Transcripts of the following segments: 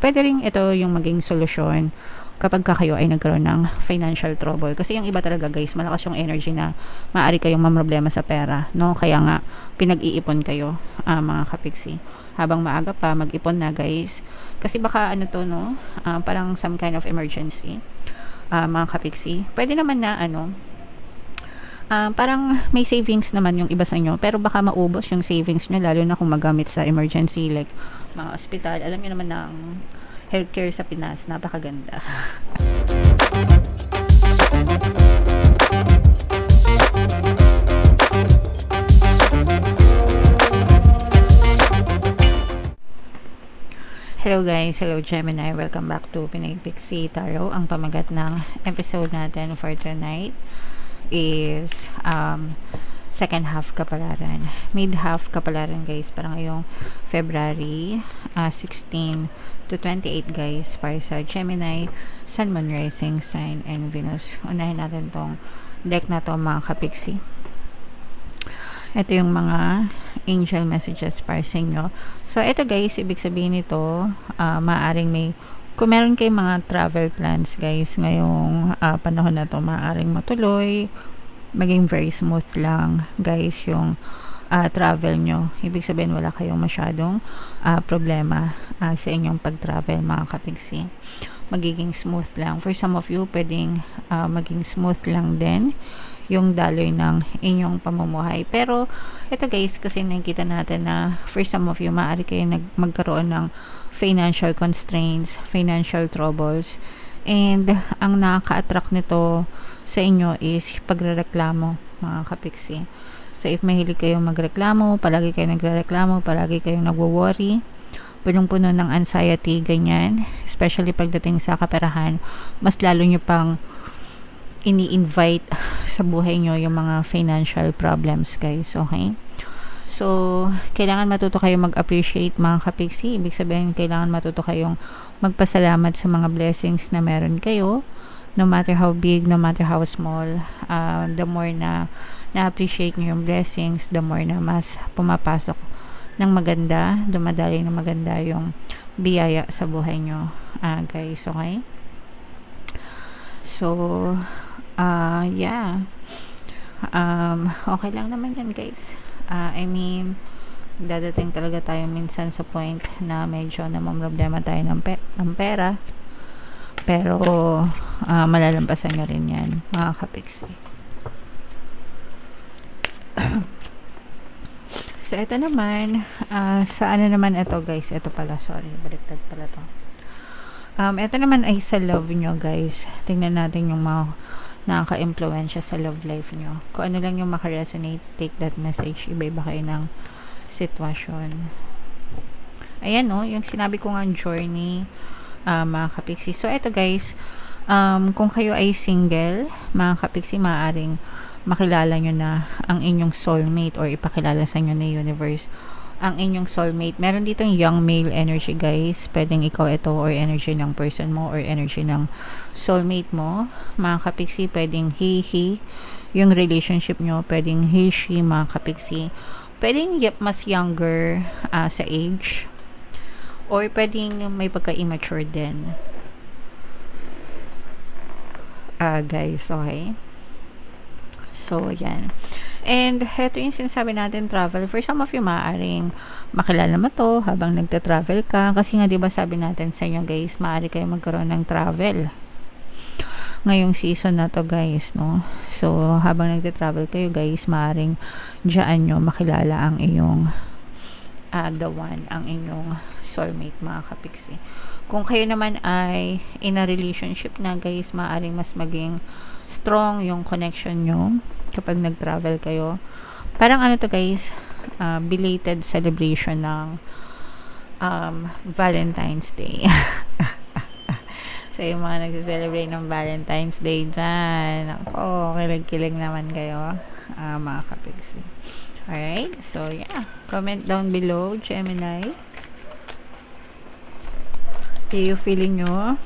Pwede rin ito yung maging solusyon kapag kayo ay nagkaroon ng financial trouble. Kasi yung iba talaga guys, malakas yung energy na maaari kayong mamroblema sa pera, no? Kaya nga, pinag-iipon kayo, mga kapiksi. Habang maaga pa, mag-ipon na guys. Kasi baka ano to, no? Parang some kind of emergency, mga kapiksi. Pwede naman na parang may savings naman yung iba sa inyo, pero baka maubos yung savings nyo, lalo na kung magamit sa emergency, like mga ospital. Alam nyo naman na ang healthcare sa Pinas, napakaganda. Hello guys, hello Gemini, welcome back to Pinay Pixie Tarot. Ang pamagat ng episode natin for tonight is second half kapalaran, mid half kapalaran guys, para ngayong February 16 to 28 guys, para sa Gemini, Sun, Moon, Rising Sign, and Venus. Unahin natin tong deck na to mga kapiksi. Ito yung mga angel messages para sa inyo. So ito guys, ibig sabihin nito, maaring may, kung meron kayong mga travel plans guys ngayong panahon na to, maaring matuloy, maging very smooth lang guys yung travel nyo. Ibig sabihin wala kayong masyadong problema sa inyong pag-travel mga kapigsi. Magiging smooth lang. For some of you, pwedeng maging smooth lang din yung daloy ng inyong pamumuhay. Pero ito guys, kasi nakikita natin na for some of you, maaari kayo magkaroon ng financial constraints, financial troubles, and ang nakaka-attract nito sa inyo is pagrereklamo mga kapiksi. So if mahilig kayong magreklamo, palagi kayong nagrereklamo, palagi kayong nagwo-worry, punong-puno ng anxiety, ganyan, especially pagdating sa kaperahan, mas lalo nyo pang ini-invite sa buhay nyo yung mga financial problems guys, okay? So, kailangan matuto kayong mag-appreciate mga kapiksi. Ibig sabihin, kailangan matuto kayong magpasalamat sa mga blessings na meron kayo, no matter how big, no matter how small. The more na na-appreciate nyo yung blessings, the more na mas pumapasok ng maganda, dumadali ng maganda yung biyaya sa buhay nyo, guys, okay? So, yeah. Okay lang naman yan guys. I mean, dadating talaga tayo minsan sa point na medyo namamroblema tayo ng pera. Pero, malalampasan nyo rin yan, mga kapiksi. So, ito naman, sa ano naman ito guys, ito pala, sorry, baliktad pala to. Ito naman ay sa love nyo guys. Tingnan natin yung mga nakaka-impluensya sa love life nyo. Kung ano lang yung makaresonate, take that message. Iba-iba kayo ng sitwasyon. Ayan no, yung sinabi ko nga journey, mga kapiksi. So, ito guys, kung kayo ay single, mga kapiksi, maaaring makilala nyo na ang inyong soulmate or ipakilala sa inyo ni universe ang inyong soulmate. Meron dito yung young male energy guys. Pwedeng ikaw ito or energy ng person mo or energy ng soulmate mo. Mga kapiksi, pwedeng he, yung relationship nyo. Pwedeng he, she, mga kapiksi. Pwedeng mas younger sa age. Or pwedeng may pagka-immature din. Guys, okay? So, yan. And heto yung sinasabi natin, travel. For some of you, maaaring makilala mo to habang nagta-travel ka. Kasi nga, diba sabi natin sa inyo guys, maaari kayo magkaroon ng travel ngayong season na to guys, no? So, habang nagta-travel kayo guys, maaaring dyan nyo makilala ang iyong the one, ang inyong soulmate, mga kapiksi. Kung kayo naman ay in a relationship na guys, maaaring mas maging strong yung connection nyo kapag nag-travel kayo. Parang ano to guys, belated celebration ng Valentine's Day. So yung mga nagse-celebrate ng Valentine's Day dyan, ako, kilig-kilig naman kayo, mga kapiksi. Alright, so yeah, comment down below, Gemini. Yung feeling nyo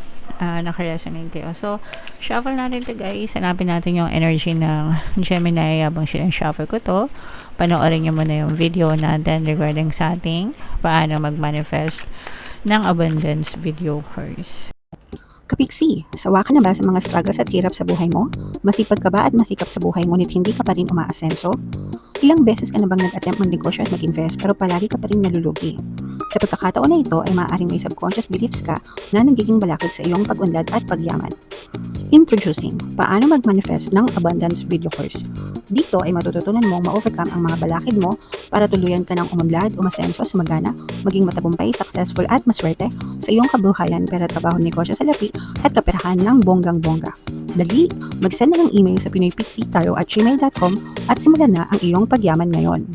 nakaresonate kayo. So, shuffle natin to guys. Hanapin natin yung energy ng Gemini habang shuffle ko to. Panoorin nyo muna yung video natin regarding sa ating paano mag-manifest ng abundance video course. Kapiksi, sawa ka na ba sa mga struggles at hirap sa buhay mo? Masipag ka ba at masikap sa buhay ngunit hindi ka pa rin umaasenso? Ilang beses ka na bang nag-attempt magnegosyo at mag-invest pero palagi ka pa rin nalulugi? Sa pagkakataon na ito ay maaaring may subconscious beliefs ka na nagiging balakid sa iyong pag-unlad at pagyaman. Introducing, paano mag-manifest ng abundance video course. Dito ay matututunan mong ma-overcome ang mga balakid mo para tuluyan ka ng umunlad, umasenso, sumagana, maging matagumpay, successful at maswerte sa iyong kabuhayan, pera, trabaho, negosyo, salapi at kaperahan ng bonggang-bongga. Dali, mag-send na ng email sa pinoypixitaro@gmail.com at simulan na ang iyong pagyaman ngayon.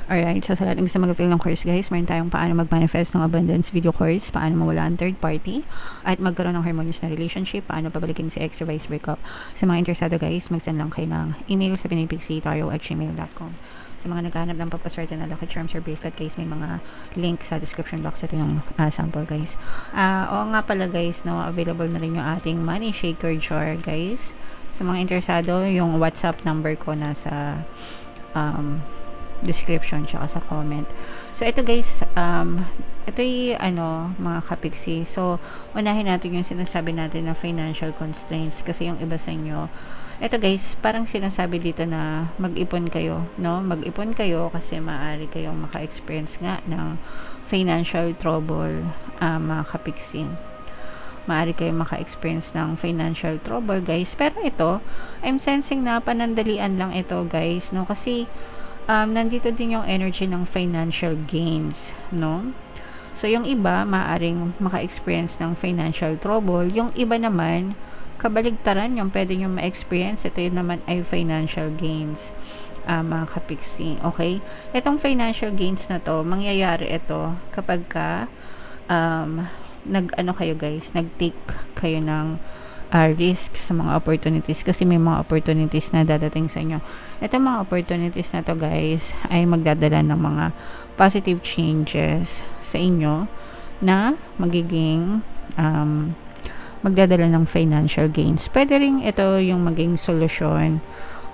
Alright, so sa lahat ng gusto mag-fill ng course guys, meron tayong paano mag-manifest ng abundance video course, paano mawala ang third party, at magkaroon ng harmonious na relationship, paano pabalikin si ex or vice breakup. Sa mga interesado guys, mag-send lang kayo ng email sa pinoypixitaro@gmail.com. Sa mga naghahanap ng papaswerte na lucky charms or bracelet guys, may mga link sa description box. Ito yung sample guys. Oo nga pala guys, no, available na rin yung ating money shaker jar guys. Sa mga interesado, yung WhatsApp number ko nasa description tsaka sa comment. So ito guys, ito yung mga kapiksi. So unahin natin yung sinasabi natin na financial constraints kasi yung iba sa inyo, ito guys, parang sinasabi dito na mag-ipon kayo, no? Mag-ipon kayo kasi maaari kayong maka-experience nga ng financial trouble, mga kapiksi. Maaari kayong maka-experience ng financial trouble guys. Pero ito, I'm sensing na panandalian lang ito guys, no? Kasi nandito din yung energy ng financial gains, no? So, yung iba, maaaring maka-experience ng financial trouble. Yung iba naman, kabaligtaran yung pwede nyo ma-experience. Ito yun naman ay financial gains, mga kapiksi. Okay? Itong financial gains na to, mangyayari ito kapag ka, nag-take kayo ng risk sa mga opportunities kasi may mga opportunities na dadating sa inyo. Ito mga opportunities na to guys ay magdadala ng mga positive changes sa inyo na magiging magdadala ng financial gains. Pwede rin ito yung maging solusyon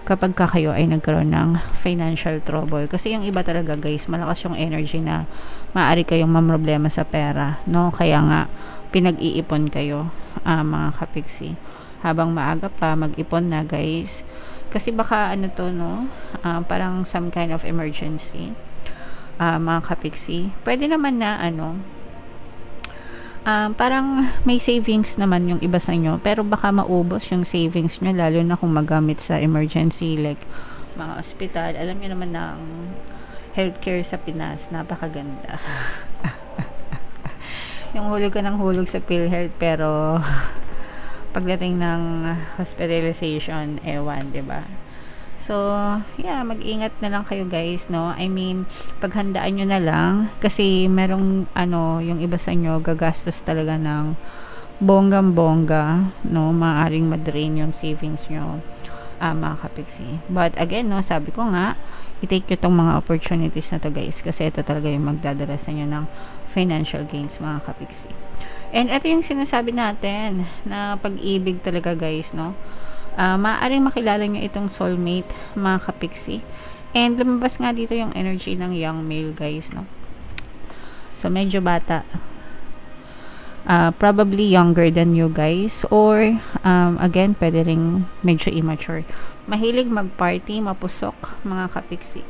kapag ka kayo ay nagkaroon ng financial trouble. Kasi yung iba talaga guys, malakas yung energy na maaari kayong mamroblema sa pera, no? Kaya nga pinag-iipon kayo, mga kapiksi. Habang maaga pa, mag-ipon na guys. Kasi baka parang some kind of emergency, mga kapiksi. Pwede naman na parang may savings naman yung iba sa inyo, pero baka maubos yung savings nyo, lalo na kung magamit sa emergency like mga ospital. Alam nyo naman na ang healthcare sa Pinas, napakaganda. Yung hulog ka ng hulog sa PhilHealth, pero pagdating ng hospitalization, ewan, 'di ba? So, yeah, mag-ingat na lang kayo guys, no? I mean, paghandaan nyo na lang kasi merong yung iba sa inyo gagastos talaga ng bonggang-bongga, no? Maaring madrain yung savings nyo, mga kapiksi. But again, no, sabi ko nga, i-take nyo tong mga opportunities na to guys kasi ito talaga yung magdadala sa inyo ng financial gains, mga kapiksi. And ito yung sinasabi natin na pag-ibig talaga guys, no? Maaaring makilala nyo itong soulmate, mga kapiksi. And lumabas nga dito yung energy ng young male guys, no? So medyo bata, probably younger than you guys, or again, pwede ring medyo immature. Mahilig mag-party, mapusok, mga kapiksi.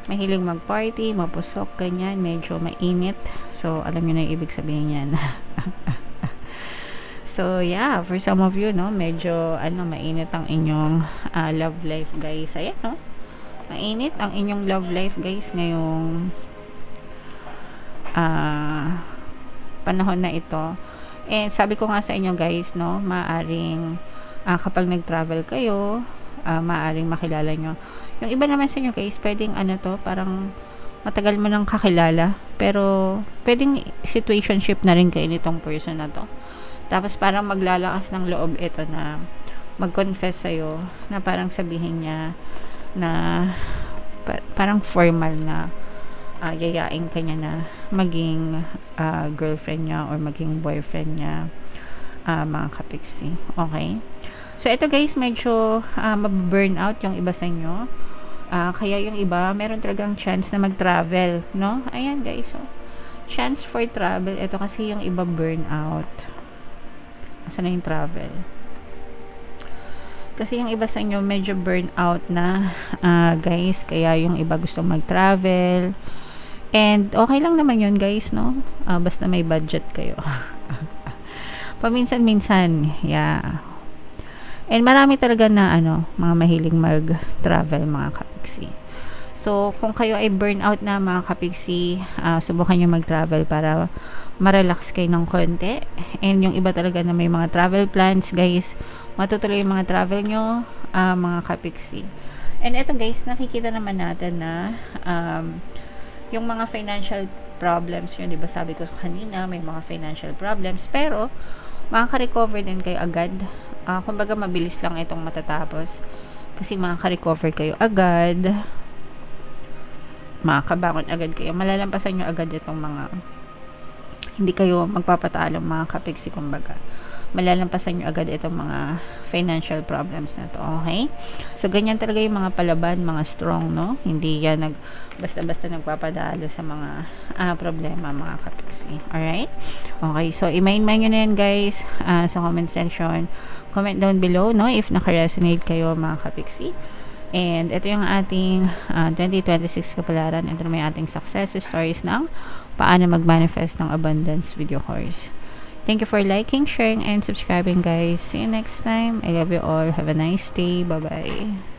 Mahilig mag-party, mapusok, ganyan, medyo mainit. So, alam nyo na yung ibig sabihin yan. So, yeah, for some of you, no, medyo, mainit ang inyong love life, guys. Ayan, no? Mainit ang inyong love life, guys, ngayong panahon na ito. And sabi ko nga sa inyo, guys, no, maaring kapag nag-travel kayo, maaring makilala nyo. Yung iba naman sa inyo guys, pwedeng parang matagal mo nang kakilala, pero pwedeng situationship na rin kayo nitong person na to. Tapos parang maglalakas ng loob ito na mag-confess sa'yo, na parang sabihin niya na parang formal na yayain ka niya na maging girlfriend niya or maging boyfriend niya, mga kapiksi. Okay? So, ito guys, medyo maburn out yung iba sa inyo. Kaya yung iba, meron talagang chance na mag-travel, no? Ayan guys, so, chance for travel. Ito kasi yung iba burnout. Asa na yung travel? Kasi yung iba sa inyo medyo burnout na, guys. Kaya yung iba gusto mag-travel. And okay lang naman yun, guys, no? Basta may budget kayo. Paminsan-minsan, yeah. And marami talaga na mga mahiling mag-travel, mga kapiksi. So, kung kayo ay burnout na, mga kapiksi, subukan nyo mag-travel para ma-relax kayo ng konti. And yung iba talaga na may mga travel plans, guys, matutuloy yung mga travel nyo, mga kapiksi. And eto, guys, nakikita naman natin na yung mga financial problems yun, di ba sabi ko kanina, may mga financial problems, pero makaka-recover din kayo agad. Kumbaga mabilis lang itong matatapos kasi makaka-recover kayo agad, makakabangon agad kayo, malalampasan nyo agad itong mga, hindi kayo magpapatalo, mga kapiksi, kumbaga malalampasan nyo agad itong mga financial problems na to, okay? So, ganyan talaga yung mga palaban, mga strong, no? Hindi yan basta-basta nagpapadalo sa mga problema, mga kapiksi. Alright? Okay, so i-mind nyo na yan, guys, sa comment section. Comment down below, no? If naka-resonate kayo, mga kapiksi. And ito yung ating 2026 kapalaran. Ito naman yung ating success stories ng paano mag-manifest ng abundance video course. Thank you for liking, sharing, and subscribing, guys. See you next time. I love you all. Have a nice day. Bye-bye.